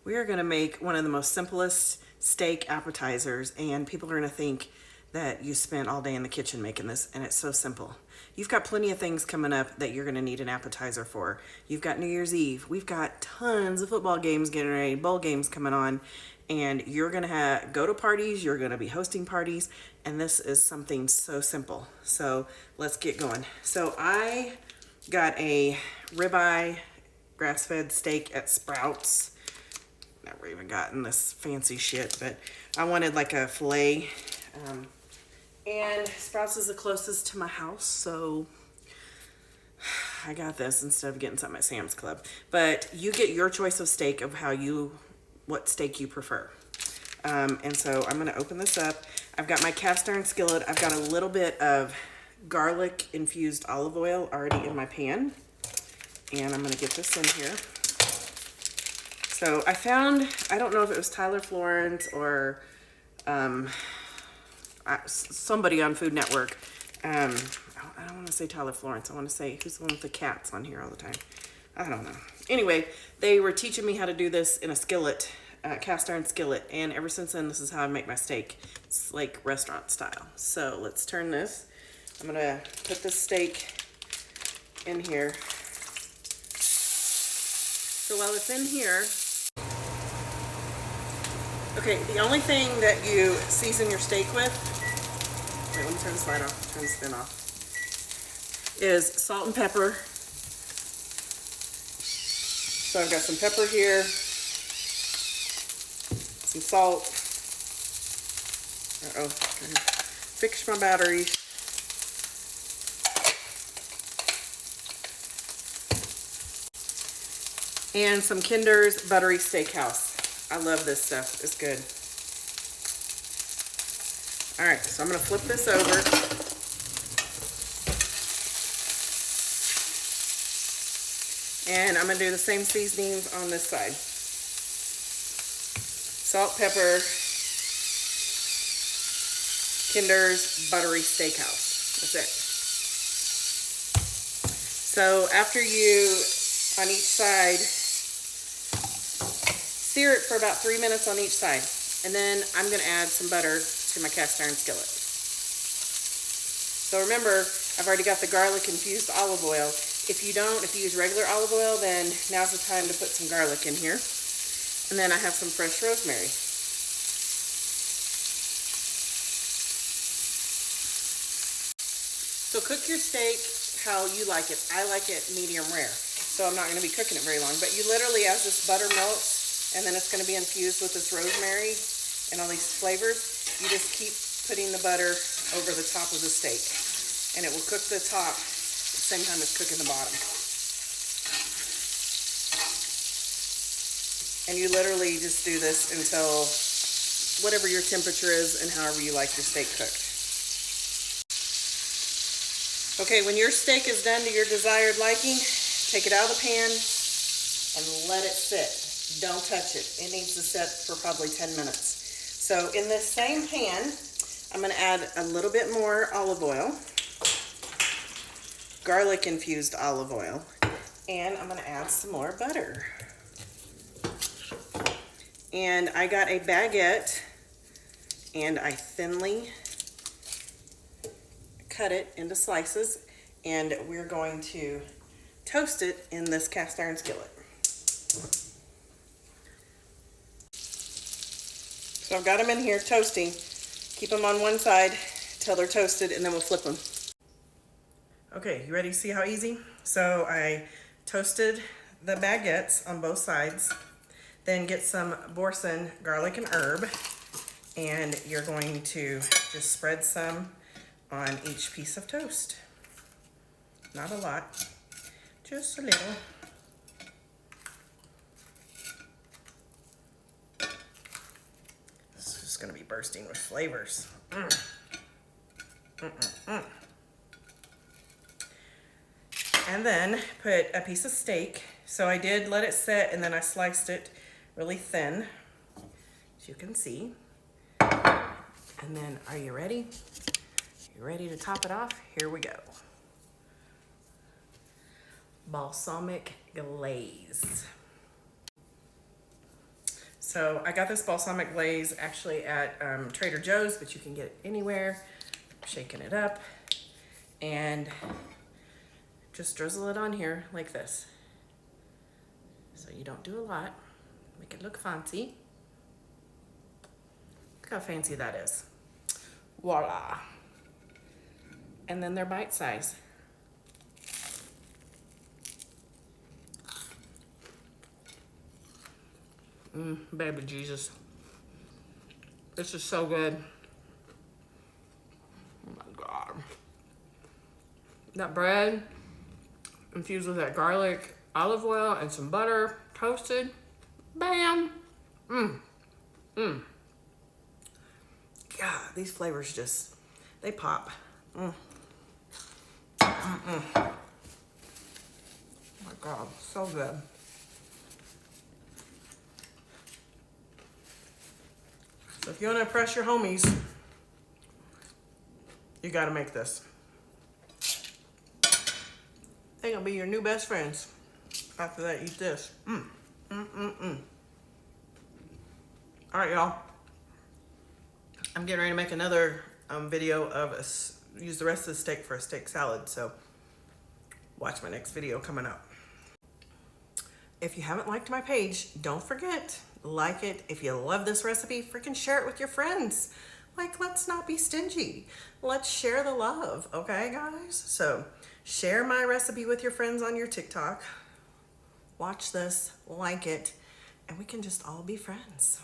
We are gonna make one of the most simplest steak appetizers, and people are gonna think that you spent all day in the kitchen making this, and it's so simple. You've got plenty of things coming up that you're gonna need an appetizer for. You've got New Year's Eve. We've got tons of football games getting ready, bowl games coming on, and you're gonna go to parties, you're gonna be hosting parties, and this is something so simple. So let's get going. So I got a ribeye grass-fed steak at Sprouts. Never even gotten this fancy shit, but I wanted like a filet. And Sprouts is the closest to my house, so I got this instead of getting something at Sam's Club. But you get your choice of steak of what steak you prefer. And so I'm gonna open this up. I've got my cast iron skillet. I've got a little bit of garlic-infused olive oil already in my pan. And I'm gonna get this in here. So I found, I don't know if it was Tyler Florence or somebody on Food Network. I don't want to say Tyler Florence. I want to say, who's the one with the cats on here all the time? I don't know. Anyway, they were teaching me how to do this in a skillet, cast iron skillet. And ever since then, this is how I make my steak. It's like restaurant style. So let's turn this. I'm going to put this steak in here. So while it's in here, okay, the only thing that you season your steak with, wait, let me turn this light off, turn this fin off, is salt and pepper. So I've got some pepper here, some salt. Uh-oh, fix my battery. And some Kinder's Buttery Steakhouse. I love this stuff. It's good. All right, so I'm going to flip this over. And I'm going to do the same seasonings on this side. Salt, pepper, Kinder's Buttery Steakhouse. That's it. So after you, on each side, sear it for about 3 minutes on each side. And then I'm going to add some butter to my cast iron skillet. So remember, I've already got the garlic-infused olive oil. If you use regular olive oil, then now's the time to put some garlic in here. And then I have some fresh rosemary. So cook your steak how you like it. I like it medium rare. So I'm not going to be cooking it very long. But you literally, as this butter melts, and then it's going to be infused with this rosemary and all these flavors, you just keep putting the butter over the top of the steak. And it will cook the top at the same time as cooking the bottom. And you literally just do this until whatever your temperature is and however you like your steak cooked. Okay, when your steak is done to your desired liking, take it out of the pan and let it sit. Don't touch it. It needs to sit for probably 10 minutes. So in this same pan, I'm going to add a little bit more olive oil, garlic-infused olive oil, and I'm going to add some more butter. And I got a baguette, and I thinly cut it into slices, and we're going to toast it in this cast iron skillet. So I've got them in here toasting. Keep them on one side till they're toasted, and then we'll flip them. Okay, you ready to see how easy? So I toasted the baguettes on both sides. Then get some Boursin Garlic Herb, and you're going to just spread some on each piece of toast. Not a lot, just a little. This is gonna be bursting with flavors. And then put a piece of steak. So I did let it sit, and then I sliced it really thin, as you can see. And then, are you ready? You ready to top it off? Here we go. Balsamic glaze. So I got this balsamic glaze actually at Trader Joe's, but you can get it anywhere. I'm shaking it up and just drizzle it on here like this. So you don't do a lot. Make it look fancy. Look how fancy that is. Voila. And then they're bite size. Baby Jesus. This is so good. Oh my God. That bread infused with that garlic, olive oil, and some butter, toasted. Bam! God, these flavors just, they pop. Oh my God, so good. So if you want to impress your homies, you got to make this. They're going to be your new best friends. After that, eat this. All right, y'all. I'm getting ready to make another video of use the rest of the steak for a steak salad. So watch my next video coming up. If you haven't liked my page, don't forget, like it. If you love this recipe, freaking share it with your friends. Like, let's not be stingy. Let's share the love, okay, guys? So share my recipe with your friends on your TikTok. Watch this, like it, and we can just all be friends.